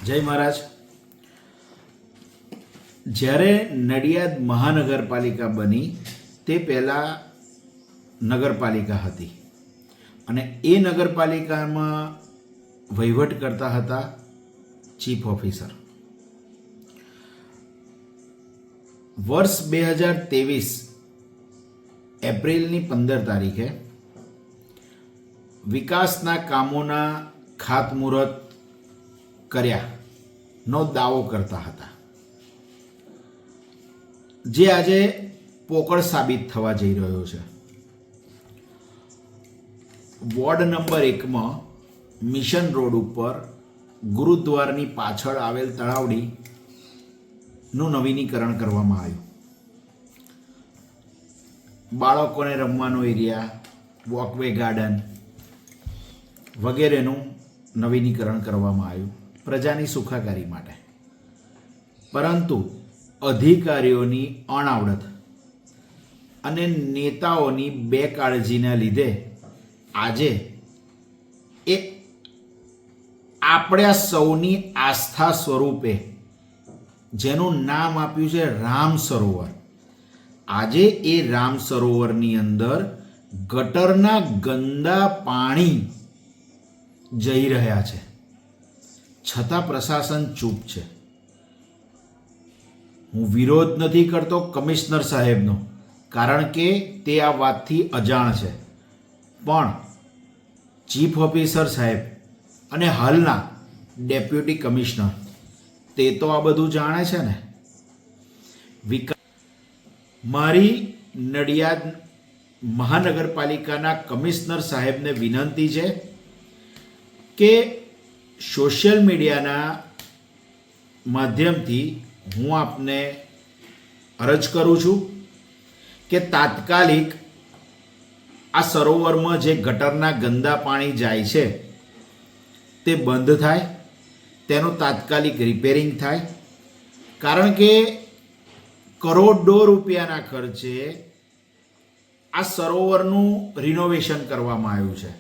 જય મહારાજ. જ્યારે નડિયાદ મહાનગરપાલિકા બની તે પહેલાં નગરપાલિકા હતી અને એ નગરપાલિકામાં વહીવટ કરતા હતા ચીફ ઓફિસર. વર્ષ 2023 એપ્રિલની 15 તારીખે વિકાસના કામોના ખાતમુહૂર્ત કર્યાનો દાવો કરતા હતા, જે આજે પોકળ સાબિત થવા જઈ રહ્યો છે. વોર્ડ નંબર 1માં મિશન રોડ ઉપર ગુરુદ્વારની પાછળ આવેલ તળાવડીનું નવીનીકરણ કરવામાં આવ્યું. બાળકોને રમવાનો એરિયા, વોકવે ગાર્ડન વગેરેનું નવીનીકરણ કરવામાં આવ્યું પ્રજાની સુખાકારી માટે. પરંતુ અધિકારીઓની અણાવડત અને નેતાઓની બેકાળજીના લીધે આજે એ આપણા સૌની આસ્થા સ્વરૂપે જેનું નામ આપ્યું છે રામ સરોવર, આજે એ રામ સરોવરની અંદર ગટરના ગંદા પાણી જઈ રહ્યા છે, છતાં પ્રશાસન ચૂપ છે. હું વિરોધ નથી કરતો કમિશનર સાહેબનો, કારણ કે તે આ વાતથી અજાણ છે, પણ ચીફ ઓફિસર સાહેબ અને હાલના ડેપ્યુટી કમિશનર તે તો આ બધું જાણે છે ને. મારી નડિયાદ મહાનગરપાલિકાના કમિશનર સાહેબને વિનંતી છે કે સોશિયલ મીડિયાના માધ્યમથી હું આપને અરજ કરું છું કે તાત્કાલિક આ સરોવરમાં જે ગટરના ગંદા પાણી જાય છે તે બંધ થાય, તેનું તાત્કાલિક રિપેરિંગ થાય. કારણ કે કરોડો રૂપિયાના ખર્ચે આ સરોવરનું રિનોવેશન કરવામાં આવ્યું છે.